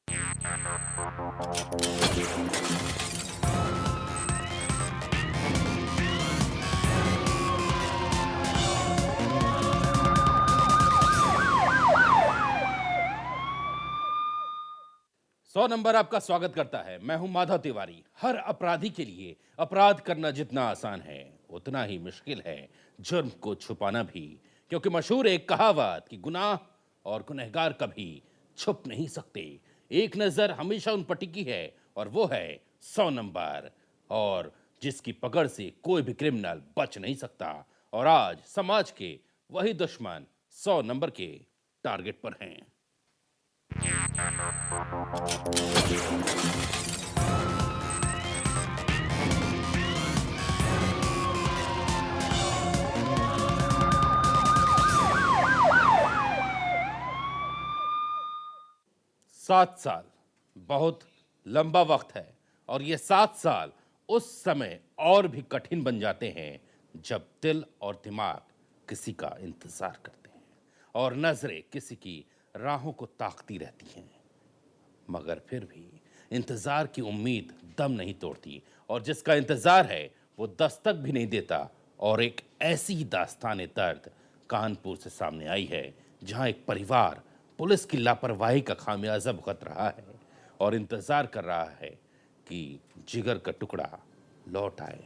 100 number आपका स्वागत करता है। मैं हूं माधव तिवारी। हर अपराधी के लिए अपराध करना जितना आसान है उतना ही मुश्किल है जुर्म को छुपाना भी, क्योंकि मशहूर एक कहावत कि गुनाह और गुनहगार कभी छुप नहीं सकते। एक नजर हमेशा उन पर टिकी है और वो है 100 नंबर, और जिसकी पकड़ से कोई भी क्रिमिनल बच नहीं सकता। और आज समाज के वही दुश्मन 100 नंबर के टारगेट पर हैं। 7 साल बहुत लंबा वक्त है, और ये 7 साल उस समय और भी कठिन बन जाते हैं जब दिल और दिमाग किसी का इंतजार करते हैं और नजरें किसी की राहों को ताकती रहती हैं। मगर फिर भी इंतजार की उम्मीद दम नहीं तोड़ती, और जिसका इंतजार है वो दस्तक भी नहीं देता। और एक ऐसी ही दास्तान दर्द कानपुर से सामने आई है, जहां एक परिवार पुलिस की लापरवाही का खामियाजा भुगत रहा है और इंतजार कर रहा है कि जिगर का टुकड़ा लौट आए।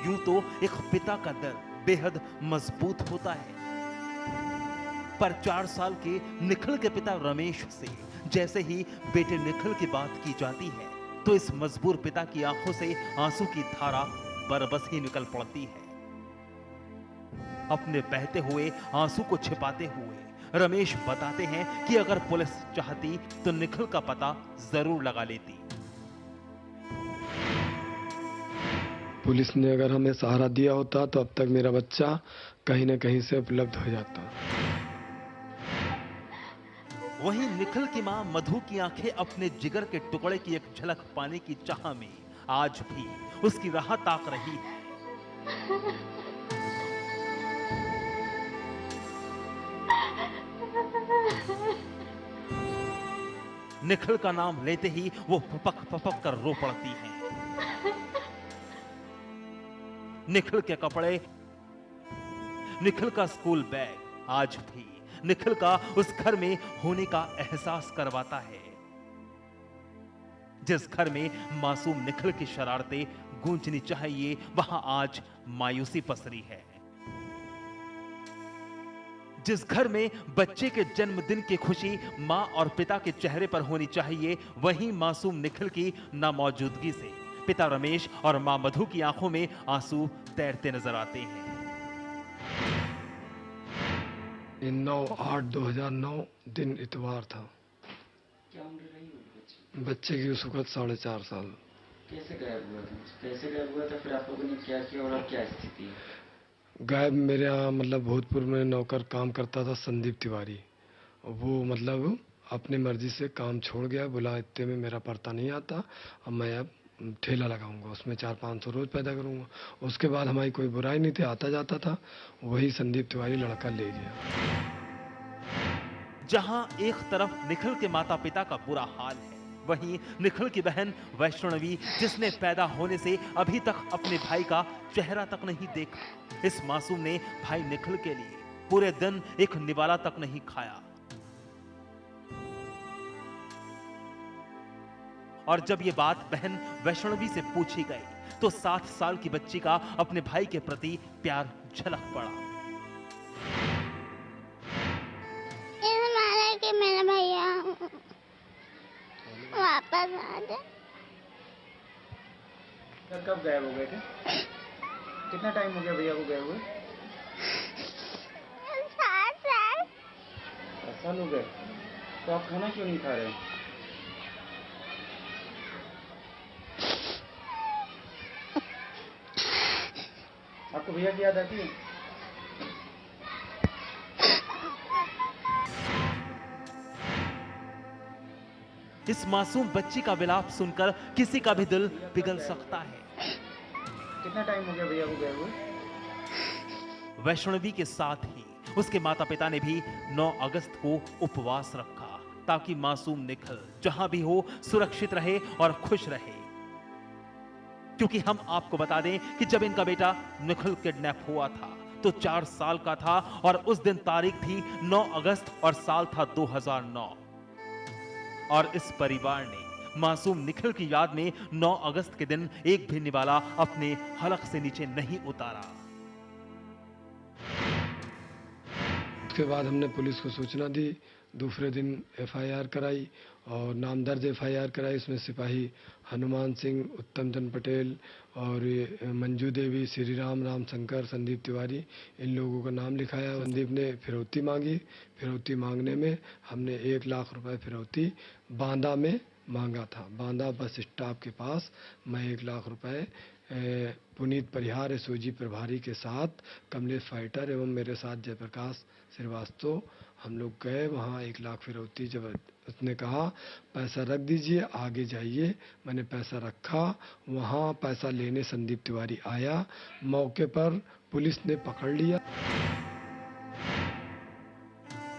यूं तो एक पिता का दिल बेहद मजबूत होता है, पर 4 साल के निखिल के पिता रमेश से जैसे ही बेटे निखिल की बात की जाती है तो इस मजबूर पिता की आंखों से आंसू की धारा बरबस ही निकल पड़ती है। अपने बहते हुए आंसू को छिपाते हुए रमेश बताते हैं कि अगर पुलिस चाहती तो निखिल का पता जरूर लगा लेती। पुलिस ने अगर हमें सहारा दिया होता तो अब तक मेरा बच्चा कहीं न कहीं से उपलब्ध हो जाता। वहीं निखिल की मां मधु की आंखें अपने जिगर के टुकड़े की एक झलक पाने की चाह में आज भी उसकी राह ताक रही है। निखिल का नाम लेते ही वो फपक फपक कर रो पड़ती है। निखिल के कपड़े, निखिल का स्कूल बैग आज भी निखिल का उस घर में होने का एहसास करवाता है, जिस घर में मासूम निखिल की शरारतें गूंजनी चाहिए वहां आज मायूसी पसरी है। जिस घर में बच्चे के जन्मदिन की खुशी मां और पिता के चेहरे पर होनी चाहिए, वहीं मासूम निखिल की नामौजूदगी से पिता रमेश और मां मधु की आंखों में आंसू तैरते नजर आते हैं। 9/8/2009 दिन इतवार था। क्या उम्र रही होगी बच्चे की उस वक्त 4.5 साल। कैसे गायब हुआ था? कैसे गायब हुआ था? फिर आप लोगों ने क्या किया और अब क्या स्थिति है? गायब मेरे यहाँ मतलब भूतपुर में नौकर काम करता था संदीप तिवारी। वो मतलब अपनी मर्जी से काम छोड़ गया, बोला इतने में मेरा पड़ता नहीं आता, अब मैं अब ठेला लगाऊंगा, उसमें 400-500 रोज पैदा करूंगा। उसके बाद हमारी कोई बुराई नहीं थी, आता जाता था। वही संदीप तिवारी लड़का ले गया। जहां एक तरफ निखिल के माता पिता का बुरा हाल है, वहीं निखिल की बहन वैष्णवी, जिसने पैदा होने से अभी तक अपने भाई का चेहरा तक नहीं देखा, इस मासूम ने भाई निखिल के लिए पूरे दिन एक निवाला तक नहीं खाया। और जब ये बात बहन वैष्णवी से पूछी गई तो 7 साल की बच्ची का अपने भाई के प्रति प्यार झलक पड़ा। कि मेरा भैया वापस आ जाए। कब गायब हो गए थे? कितना टाइम हो गया भैया को गए हुए? 7 साल। 7 साल हो गए। तो आप खाना क्यों नहीं खा रहे? आपको भैया की याद आती है? इस मासूम बच्ची का विलाप सुनकर किसी का भी दिल पिघल सकता है। कितना टाइम हो गया भैया को गए हुए? वैष्णवी के साथ ही उसके माता पिता ने भी 9 अगस्त को उपवास रखा ताकि मासूम निखिल जहां भी हो सुरक्षित रहे और खुश रहे। क्योंकि हम आपको बता दें कि जब इनका बेटा निखिल किडनैप हुआ था तो 4 साल का था और उस दिन तारीख थी 9 अगस्त और साल था 2009। और इस परिवार ने मासूम निखिल की याद में 9 अगस्त के दिन एक भी निवाला अपने हलक से नीचे नहीं उतारा। उसके बाद हमने पुलिस को सूचना दी। दूसरे दिन एफआईआर कराई और नाम दर्ज एफआईआर कराई। इसमें सिपाही हनुमान सिंह, उत्तम चंद पटेल और ये मंजू देवी, श्री राम, रामशंकर, संदीप तिवारी, इन लोगों का नाम लिखाया। संदीप ने फिरौती मांगी। फिरौती मांगने में हमने 1 लाख रुपए फिरौती बांदा में मांगा था। बांदा बस स्टॉप के पास मैं 1 लाख रुपए पुनीत परिहार एसओजी प्रभारी के साथ, कमलेश फाइटर एवं मेरे साथ जयप्रकाश श्रीवास्तव हम लोग गए वहाँ। 1 लाख फिरौती जब उसने कहा पैसा रख दीजिए, आगे जाइए, मैंने पैसा रखा। वहाँ पैसा लेने संदीप तिवारी आया। मौके पर पुलिस ने पकड़ लिया।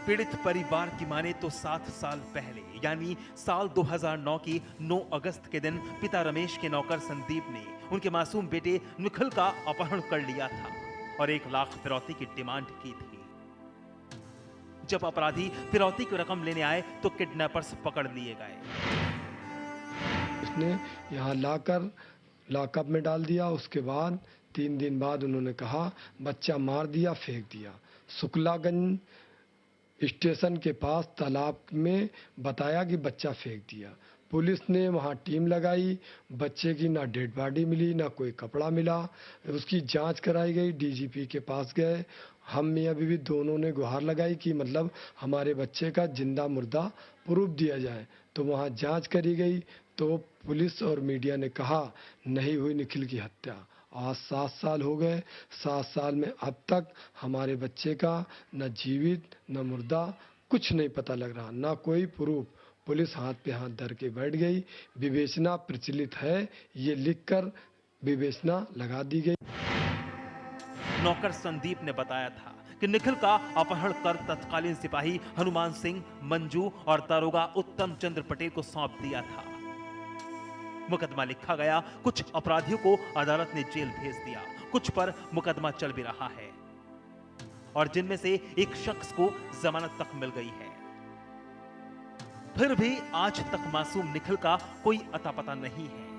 पीड़ित परिवार की माने तो 7 साल पहले यानी साल 2009 की 9 अगस्त के दिन पिता रमेश के नौकर संदीप ने उनके मासूम बेटे निखिल का अपहरण कर लिया था और 1 लाख फिरौती की डिमांड की थी। जब अपराधी फिरौती की रकम लेने आए तो किडनैपर्स पकड़ लिए गए। उसने यहाँ लाकर लॉकअप में डाल दिया। उसके बाद 3 दिन बाद उन्होंने कहा बच्चा मार दिया, फेंक दिया। शुक्लागंज स्टेशन के पास तालाब में बताया कि बच्चा फेंक दिया। पुलिस ने वहाँ टीम लगाई। बच्चे की ना डेड बॉडी मिली, ना कोई कपड़ा मिला। उसकी जांच कराई गई। डीजीपी के पास गए। हम मियां बीवी दोनों ने गुहार लगाई कि मतलब हमारे बच्चे का जिंदा मुर्दा प्रूफ दिया जाए। तो वहाँ जांच करी गई तो पुलिस और मीडिया ने कहा नहीं हुई निखिल की हत्या। आज 7 साल हो गए। 7 साल में अब तक हमारे बच्चे का न जीवित न मुर्दा कुछ नहीं पता लग रहा, ना कोई प्रूफ। पुलिस हाथ पे हाथ धर के बैठ गई। विवेचना प्रचलित है, ये लिखकर विवेचना लगा दी गई। नौकर संदीप ने बताया था कि निखिल का अपहरण कर तत्कालीन सिपाही हनुमान सिंह, मंजू और दारोगा उत्तम चंद्र पटेल को सौंप दिया था। मुकदमा लिखा गया। कुछ अपराधियों को अदालत ने जेल भेज दिया, कुछ पर मुकदमा चल भी रहा है और जिनमें से एक शख्स को जमानत तक मिल गई है। फिर भी आज तक मासूम निखिल का कोई अता पता नहीं है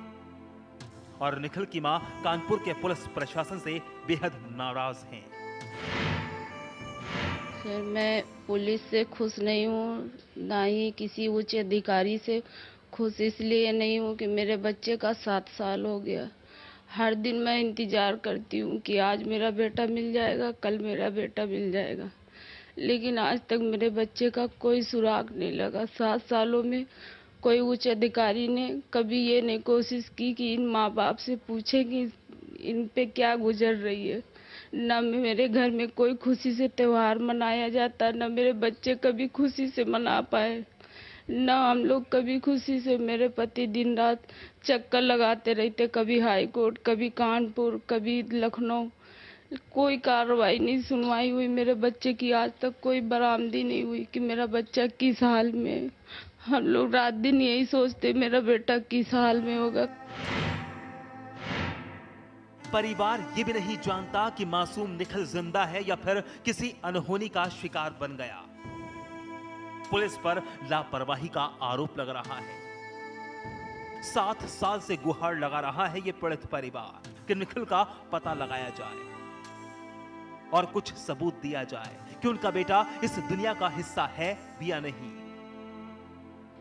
और निखिल की मां कानपुर के पुलिस प्रशासन से बेहद नाराज हैं। सर, मैं पुलिस से खुश नहीं हूँ, ना ही किसी उच्च अधिकारी से खुश। इसलिए नहीं हूँ कि मेरे बच्चे का 7 साल हो गया। हर दिन मैं इंतजार करती हूँ कि आज मेरा बेटा मिल जाएगा, कल मेरा बेटा मिल जाएगा, लेकिन आज तक मेरे बच्चे का कोई सुराग नहीं लगा। 7 सालों में कोई उच्च अधिकारी ने कभी ये नहीं कोशिश की कि इन माँ बाप से पूछे कि इन पे क्या गुजर रही है। न मेरे घर में कोई खुशी से त्योहार मनाया जाता, न मेरे बच्चे कभी खुशी से मना पाए, न हम लोग कभी खुशी से। मेरे पति दिन रात चक्कर लगाते रहते, कभी हाई कोर्ट, कभी कानपुर, कभी लखनऊ। कोई कार्रवाई नहीं, सुनवाई हुई मेरे बच्चे की। आज तक कोई बरामदी नहीं हुई कि मेरा बच्चा किस हाल में है। हम लोग रात दिन यही सोचते मेरा बेटा किस हाल में होगा। परिवार ये भी नहीं जानता कि मासूम निखिल जिंदा है या फिर किसी अनहोनी का शिकार बन गया। पुलिस पर लापरवाही का आरोप लग रहा है। 7 साल से गुहार लगा रहा है ये पीड़ित परिवार कि निखिल का पता लगाया जाए और कुछ सबूत दिया जाए कि उनका बेटा इस दुनिया का हिस्सा है भी या नहीं।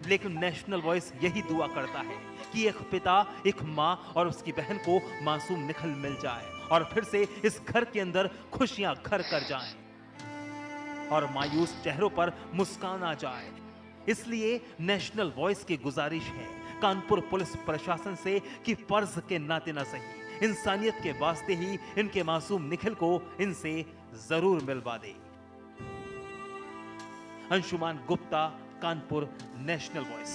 लेकिन नेशनल वॉइस यही दुआ करता है कि एक पिता, एक मां और उसकी बहन को मासूम निखिल मिल जाए और फिर से इस घर के अंदर खुशियां घर कर जाएं और मायूस चेहरों पर मुस्कान आ जाए। इसलिए नेशनल वॉइस की गुजारिश है कानपुर पुलिस प्रशासन से कि फर्ज के नाते न सही, इंसानियत के वास्ते ही इनके मासूम निखिल को इनसे जरूर मिलवा दे। Anshuman Gupta, Kanpur, national voice.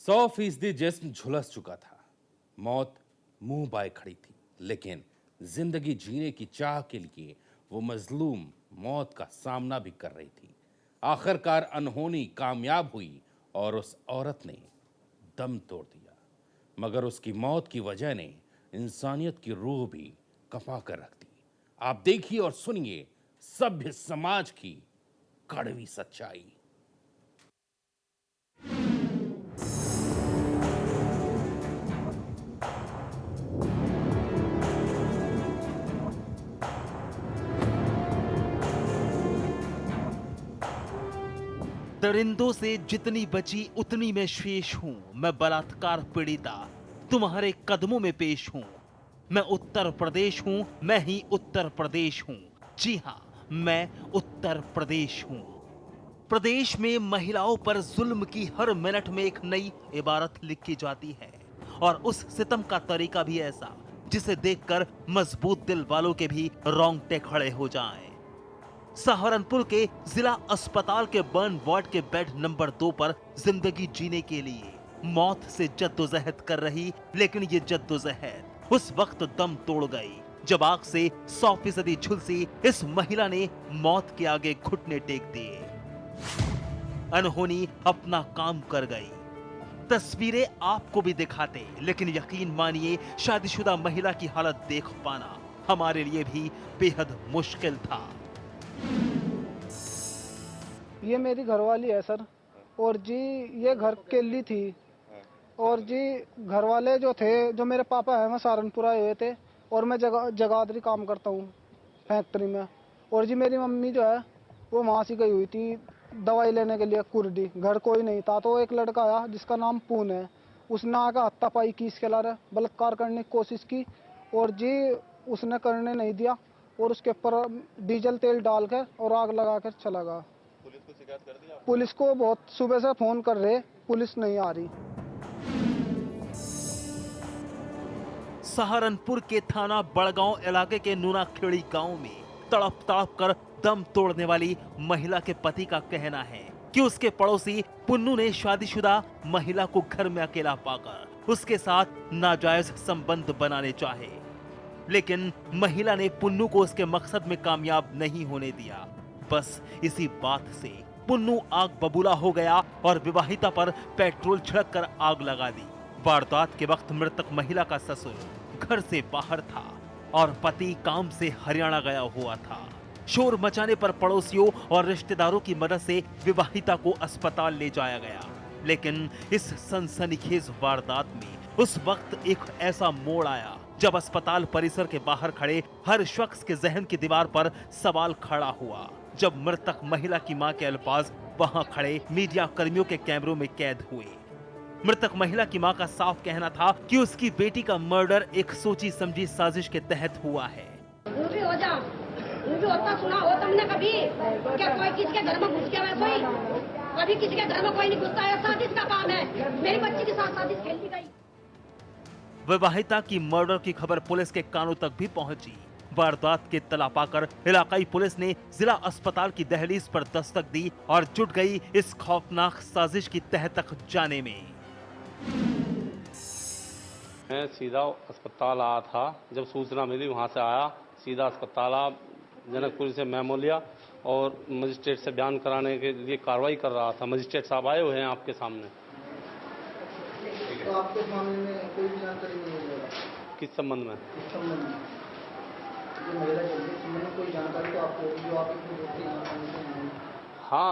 100% जिस्म झुलस चुका था, मौत मुंह बाए खड़ी थी, लेकिन जिंदगी जीने की चाह के लिए वो मजलूम मौत का सामना भी कर रही थी। आखिरकार अनहोनी कामयाब हुई और उस औरत ने दम तोड़ दिया, मगर उसकी मौत की वजह ने इंसानियत की रूह भी कपा कर रख दी। आप देखिए और सुनिए सभ्य समाज की कड़वी सच्चाई। दरिंदों से जितनी बची उतनी मैं शेष हूं। मैं बलात्कार पीड़िता तुम्हारे कदमों में पेश हूं। मैं उत्तर प्रदेश हूं, मैं ही उत्तर प्रदेश हूं। जी हां, मैं उत्तर प्रदेश हूं। प्रदेश में महिलाओं पर जुल्म की हर मिनट में एक नई इबारत लिखी जाती है, और उस सितम का तरीका भी ऐसा जिसे देखकर मजबूत दिल वालों के भी रोंगटे खड़े हो जाएं। सहारनपुर के जिला अस्पताल के बर्न वार्ड के बेड नंबर 2 पर जिंदगी जीने के लिए मौत से जद्दोजहद कर रही, लेकिन ये जद्दोजहद उस वक्त दम तोड़ गई जब आग से 100% झुलसी इस महिला ने मौत के आगे घुटने टेक दिए। अनहोनी अपना काम कर गई। तस्वीरें आपको भी दिखाते, लेकिन यकीन मानिए शादीशुदा महिला की हालत देख पाना हमारे लिए भी बेहद मुश्किल था। ये मेरी घरवाली है सर, और जी ये घर केली थी, और जी घर वाले जो थे, जो मेरे पापा हैं, मैं सहारनपुर आए हुए थे, और मैं जगाधरी काम करता हूँ फैक्ट्री में। और जी मेरी मम्मी जो है वो वहाँ से गई हुई थी दवाई लेने के लिए कुर्डी। घर कोई नहीं था, तो एक लड़का आया जिसका नाम पून है, उसने आकर हत्तापाई की, इसके ला बलात्कार करने की कोशिश की, और जी उसने करने नहीं दिया, और उसके ऊपर डीजल तेल डालकर और आग लगाकर चला गया। पुलिस को शिकायत कर दी? पुलिस को बहुत सुबह से फोन कर रहे, पुलिस नहीं आ रही। सहारनपुर के थाना बड़गांव इलाके के नूनाखेड़ी गांव में तड़प तड़प कर दम तोड़ने वाली महिला के पति का कहना है कि उसके पड़ोसी पुन्नू ने शादीशुदा महिला को घर में अकेला पाकर उसके साथ नाजायज संबंध बनाने चाहे, लेकिन महिला ने पुन्नू को उसके मकसद में कामयाब नहीं होने दिया। बस इसी बात से पुन्नू आग बबूला हो गया और विवाहिता पर पेट्रोल छिड़क कर आग लगा दी। वारदात के वक्त मृतक महिला का ससुर घर से बाहर था और पति काम से हरियाणा गया हुआ था। शोर मचाने पर पड़ोसियों और रिश्तेदारों की मदद से विवाहिता को अस्पताल ले जाया गया, लेकिन इस सनसनीखेज वारदात में उस वक्त एक ऐसा मोड़ आया जब अस्पताल परिसर के बाहर खड़े हर शख्स के जहन की दीवार पर सवाल खड़ा हुआ, जब मृतक महिला की मां के अल्फाज वहां खड़े मीडिया कर्मियों के कैमरों में कैद हुए। मृतक महिला की मां का साफ कहना था कि उसकी बेटी का मर्डर एक सोची समझी साजिश के तहत हुआ है। होता सुना हो तुमने कभी क्या कोई किसी के घर में घुस गया? कोई कभी किसी के घर में कोई नहीं घुसता है, साजिश का काम है। मेरी बच्ची के साथ साजिश खेल दी गई। विवाहिता की मर्डर की खबर पुलिस के कानों तक भी पहुंची। वारदात के तला पाकर इलाकाई पुलिस ने जिला अस्पताल की दहलीज पर दस्तक दी और जुट गई इस खौफनाक साजिश की तह तक जाने में। मैं सीधा अस्पताल आया था, जब सूचना मिली वहां से आया, सीधा अस्पताल आ, जनकपुर से मेमो लिया और मजिस्ट्रेट से बयान कराने के लिए कार्रवाई कर रहा था। मजिस्ट्रेट साहब आए हुए हैं आपके सामने। तो आपको इस मामले में कोई भी जानकारी नहीं मिलेगा? किस संबंध में? इस संबंध में जो महिला जल्दी संबंध में कोई जानकारी तो आपको जो आप इसमें देखते हैं? हाँ,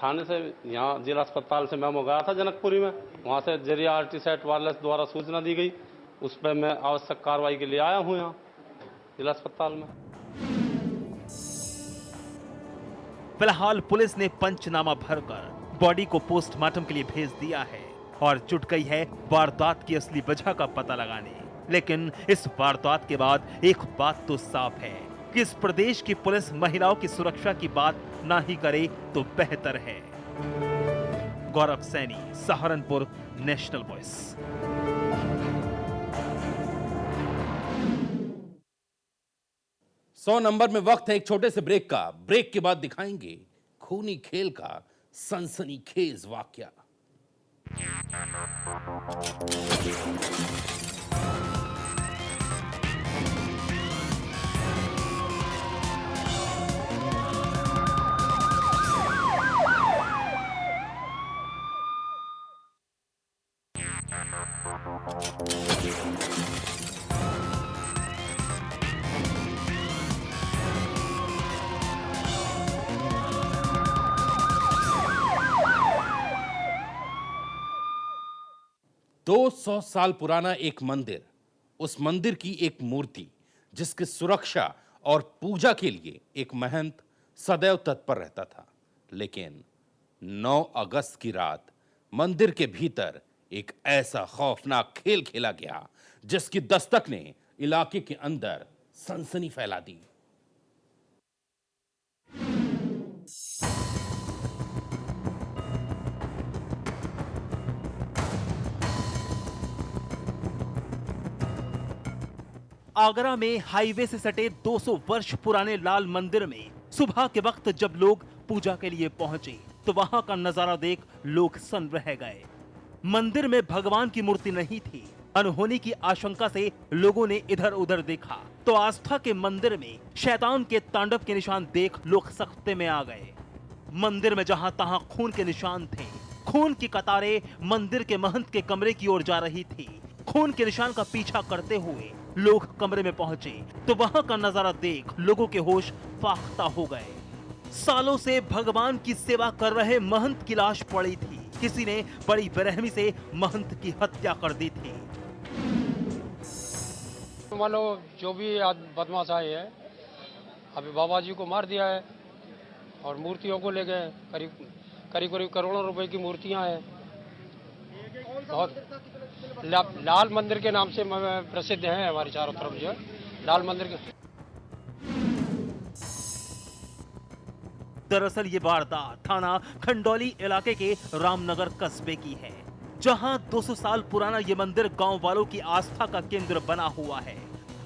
थाने से यहाँ जिला अस्पताल से मेमो गया था जनकपुरी में, वहाँ से जरिया आरटी सेट वायरलेस द्वारा सूचना दी गई, उस पर मैं आवश्यक कार्रवाई के लिए आया हूँ यहाँ जिला अस्पताल में। फिलहाल पुलिस ने पंचनामा भरकर बॉडी को पोस्टमार्टम के लिए भेज दिया है और जुट गई है वारदात की असली वजह का पता लगाने। लेकिन इस वारदात के बाद एक बात तो साफ है कि इस प्रदेश की पुलिस महिलाओं की सुरक्षा की बात ना ही करे तो बेहतर है। Gaurav Saini, Saharanpur, national voice. 100 number में वक्त है एक छोटे से ब्रेक का। ब्रेक के बाद दिखाएंगे खूनी खेल का सनसनीखेज वाकया। दो 100 साल पुराना एक मंदिर, उस मंदिर की एक मूर्ति जिसकी सुरक्षा और पूजा के लिए एक महंत सदैव तत्पर रहता था। लेकिन 9 अगस्त की रात मंदिर के भीतर एक ऐसा खौफनाक खेल खेला गया जिसकी दस्तक ने इलाके के अंदर सनसनी फैला दी। आगरा में हाईवे से सटे 200 वर्ष पुराने लाल मंदिर में सुबह के वक्त जब लोग पूजा के लिए पहुंचे तो वहां का नजारा देख लोग सन्न रह गए। मंदिर में भगवान की मूर्ति नहीं थी। अनहोनी की आशंका से लोगों ने इधर उधर देखा तो आस्था के मंदिर में शैतान के तांडव के निशान देख लोग सख्ते में आ गए। मंदिर में जहां तहां खून के निशान थे। खून की कतारें मंदिर के महंत के कमरे की ओर जा रही थी। खून के निशान का पीछा करते हुए लोग कमरे में पहुंचे तो वहां का नजारा देख लोगों के होश फाख्ता हो गए। सालों से भगवान की सेवा कर रहे महंत की लाश पड़ी थी। किसी ने बड़ी बेरहमी से महंत की हत्या कर दी थी। मान लो जो भी बदमाश आए हैं अभी बाबा जी को मार दिया है और मूर्तियों को ले गए। करीब करोड़ों रुपए की मूर्तियां हैं। बहुत लाल मंदिर के नाम से प्रसिद्ध है हमारी चारों तरफ जो लाल मंदिर के। दरअसल ये वारदात थाना खंडौली इलाके के रामनगर कस्बे की है, जहां 200 साल पुराना ये मंदिर गांव वालों की आस्था का केंद्र बना हुआ है।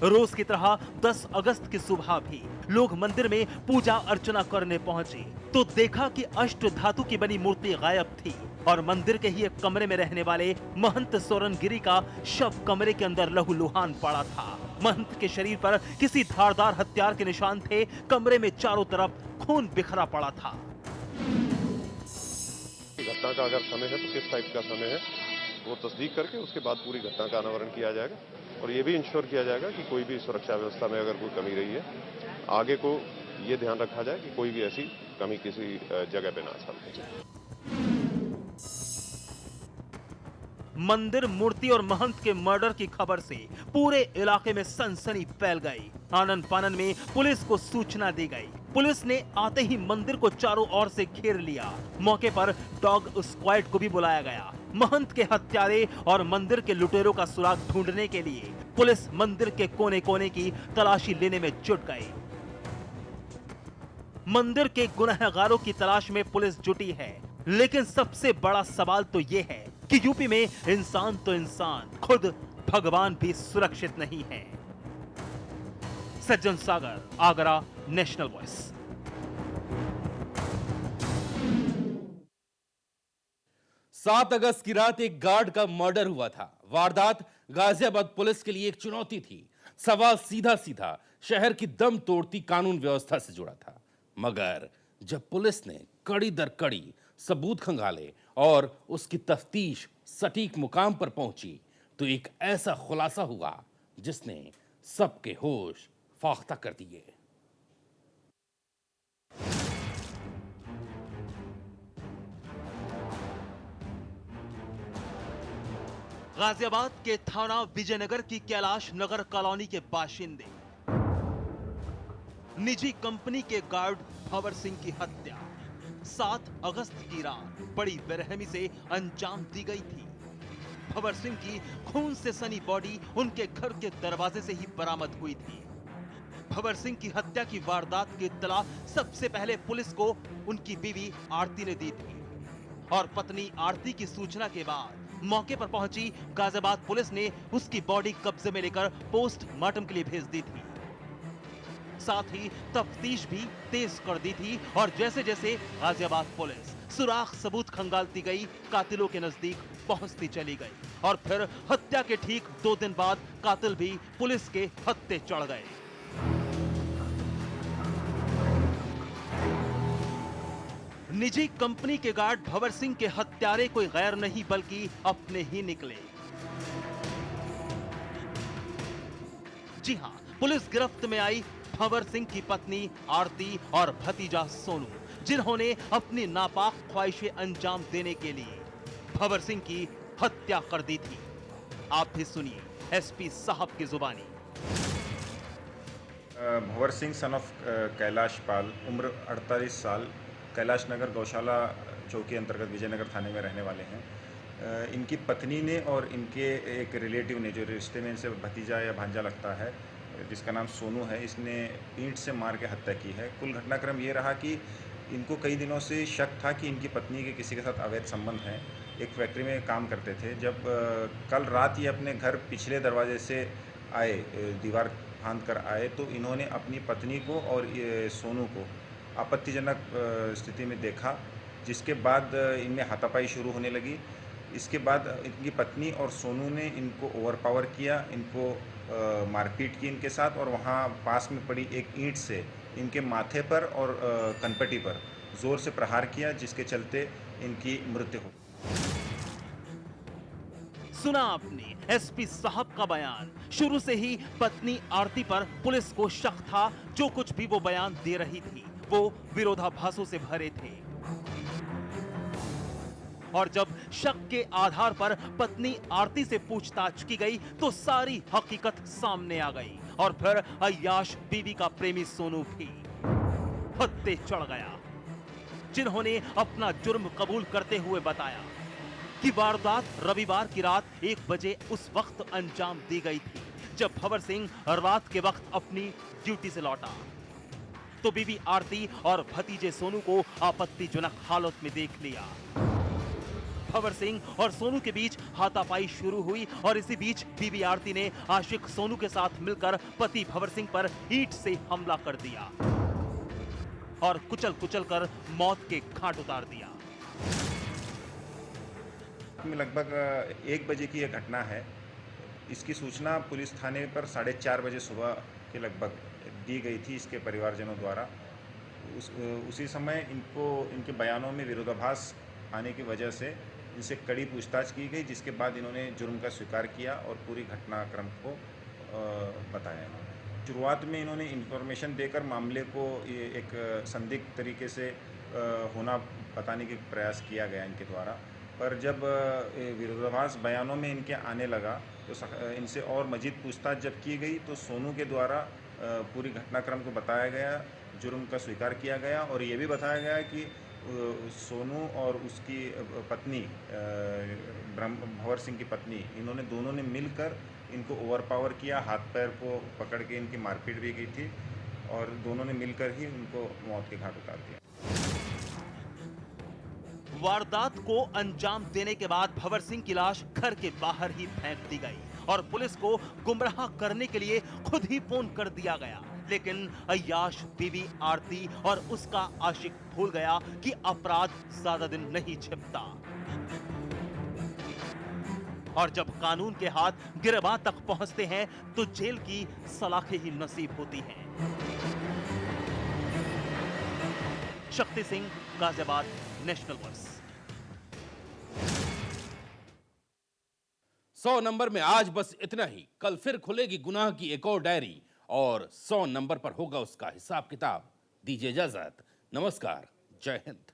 रोज की तरह 10 अगस्त की सुबह भी लोग मंदिर में पूजा अर्चना करने पहुंचे तो देखा कि अष्ट धातु की बनी मूर्ति गायब थी और मंदिर के ही एक कमरे में रहने वाले महंत सोरन गिरी का शव कमरे के अंदर लहूलुहान पड़ा था। महंत के शरीर पर किसी धारदार हथियार के निशान थे। कमरे में चारों तरफ खून बिखरा पड़ा था। घटना का अगर समय है तो किस टाइप का समय है वो तस्दीक करके उसके बाद पूरी घटना का अनावरण किया जाएगा और ये भी इंश्योर किया जाएगा कि कोई भी सुरक्षा व्यवस्था में अगर कोई कमी रही है आगे को ये ध्यान रखा जाए कि कोई भी ऐसी कमी किसी जगह पे ना सामने। मंदिर, मूर्ति और महंत के मर्डर की खबर से पूरे इलाके में सनसनी फैल गई। आनन फानन में पुलिस को सूचना दी गई। पुलिस ने आते ही मंदिर को चारों ओर से घेर लिया। मौके पर डॉग स्क्वाड को भी बुलाया गया। महंत के हत्यारे और मंदिर के लुटेरों का सुराग ढूंढने के लिए पुलिस मंदिर के कोने कोने की तलाशी लेने में जुट गई। मंदिर के गुनहगारों की तलाश में पुलिस जुटी है, लेकिन सबसे बड़ा सवाल तो ये है कि यूपी में इंसान तो इंसान, खुद भगवान भी सुरक्षित नहीं है। Sajjan Sagar, Agra, national voice. 7 अगस्त की रात एक गार्ड का मर्डर हुआ था। वारदात गाजियाबाद पुलिस के लिए एक चुनौती थी। सवाल सीधा सीधा शहर की दम तोड़ती कानून व्यवस्था से जुड़ा था। मगर जब पुलिस ने कड़ी दर कड़ी सबूत खंगाले और उसकी तफ्तीश सटीक मुकाम पर पहुंची तो एक ऐसा खुलासा हुआ जिसने सबके होश फाख्ता कर दिए। गाजियाबाद के थाना विजयनगर की कैलाश नगर कॉलोनी के बाशिंदे। निजी कंपनी के गार्ड भंवर सिंह की हत्या 7 अगस्त की रात बड़ी बेरहमी से अंजाम दी गई थी। भंवर सिंह की खून से सनी बॉडी उनके घर के दरवाजे से ही बरामद हुई थी। भंवर सिंह की हत्या की वारदात की इत्तला सबसे पहले पुलिस को उनकी बीवी आरती ने दी थी और पत्नी आरती की सूचना के बाद मौके पर पहुंची गाजियाबाद पुलिस ने उसकी बॉडी कब्जे में लेकर पोस्टमार्टम के लिए भेज दी थी। साथ ही तफ्तीश भी तेज कर दी थी और जैसे जैसे गाजियाबाद पुलिस सुराख सबूत खंगालती गई, कातिलों के नजदीक पहुंचती चली गई और फिर हत्या के ठीक 2 दिन बाद कातिल भी पुलिस के हत्थे चढ़ गए। निजी कंपनी के गार्ड भंवर सिंह के हत्यारे कोई गैर नहीं बल्कि अपने ही निकले। जी हां, पुलिस गिरफ्त में आई भंवर सिंह की पत्नी आरती और भतीजा सोनू, जिन्होंने अपनी नापाक ख्वाहिशें अंजाम देने के लिए भंवर सिंह की हत्या कर दी थी। आप भी सुनिए एसपी साहब की जुबानी। भंवर सिंह सन ऑफ कैलाश पाल, उम्र 48 साल, कैलाश नगर गौशाला चौकी अंतर्गत विजयनगर थाने में रहने वाले हैं। इनकी पत्नी ने और इनके एक रिलेटिव ने, जो रिश्ते में इनसे भतीजा या भांजा लगता है, जिसका नाम सोनू है, इसने ईंट से मार के हत्या की है। कुल घटनाक्रम ये रहा कि इनको कई दिनों से शक था कि इनकी पत्नी के किसी के साथ अवैध संबंध हैं। एक फैक्ट्री में काम करते थे। जब कल रात ये अपने घर पिछले दरवाजे से आए, दीवार फांद कर आए, तो इन्होंने अपनी पत्नी को और ये सोनू को आपत्तिजनक स्थिति में देखा, जिसके बाद इनमें हाथापाई शुरू होने लगी। इसके बाद इनकी पत्नी और सोनू ने इनको ओवरपावर किया, इनको मारपीट की इनके साथ और वहाँ पास में पड़ी एक ईंट से इनके माथे पर और कनपटी पर जोर से प्रहार किया, जिसके चलते इनकी मृत्यु हो। सुना आपने एसपी साहब का बयान। शुरू से ही पत्नी आरती पर पुलिस को शक था। जो कुछ भी वो बयान दे रही थी वो विरोधाभासों से भरे थे और जब शक के आधार पर पत्नी आरती से पूछताछ की गई तो सारी हकीकत सामने आ गई और फिर अय्याश बीवी का प्रेमी सोनू भी हत्थे चढ़ गया, जिन्होंने अपना जुर्म कबूल करते हुए बताया कि वारदात रविवार की रात 1 बजे उस वक्त अंजाम दी गई थी जब भंवर सिंह रात के वक्त अपनी ड्यूटी से लौटा तो बीवी आरती और भतीजे सोनू को आपत्तिजनक हालत में देख लिया। भंवर सिंह और सोनू के बीच हाथापाई शुरू हुई और इसी बीच बीवी आरती ने आशिक सोनू के साथ मिलकर पति भंवर सिंह पर ईंट से हमला कर दिया और कुचल कर मौत के घाट उतार दिया। में लगभग 1 बजे की यह घटना है। इसकी सूचना पुलिस थाने पर 4:30 बजे सुबह के लगभग दी गई थी इसके परिवारजनों द्वारा। उसी समय इनके बयानों में विरोधाभास आने की वजह से इनसे कड़ी पूछताछ की गई, जिसके बाद इन्होंने जुर्म का स्वीकार किया और पूरी घटनाक्रम को बताया। शुरुआत में इन्होंने इन्फॉर्मेशन देकर मामले को एक संदिग्ध तरीके से होना बताने की प्रयास किया गया इनके द्वारा, पर जब विरोधाभास बयानों में इनके आने लगा तो इनसे और मजीद पूछताछ जब की गई तो सोनू के द्वारा पूरी घटनाक्रम को बताया गया, जुर्म का स्वीकार किया गया और ये भी बताया गया कि सोनू और उसकी पत्नी भंवर सिंह की पत्नी, इन्होंने दोनों ने मिलकर इनको ओवरपावर किया, हाथ पैर को पकड़ के इनकी मारपीट भी की थी और दोनों ने मिलकर ही उनको मौत के घाट उतार दिया। वारदात को अंजाम देने के बाद भंवर सिंह की लाश घर के बाहर ही फेंक दी गई और पुलिस को गुमराह करने के लिए खुद ही फोन कर दिया गया। लेकिन अय्याश बीवी आरती और उसका आशिक भूल गया कि अपराध ज्यादा दिन नहीं छिपता और जब कानून के हाथ गिरबां तक पहुंचते हैं तो जेल की सलाखें ही नसीब होती हैं। शक्ति सिंह, गाजियाबाद, नेशनल वर्स। 100 नंबर में आज बस इतना ही। कल फिर खुलेगी गुनाह की एक और डायरी और 100 नंबर पर होगा उसका हिसाब किताब। दीजिए इजाजत, नमस्कार, जय हिंद।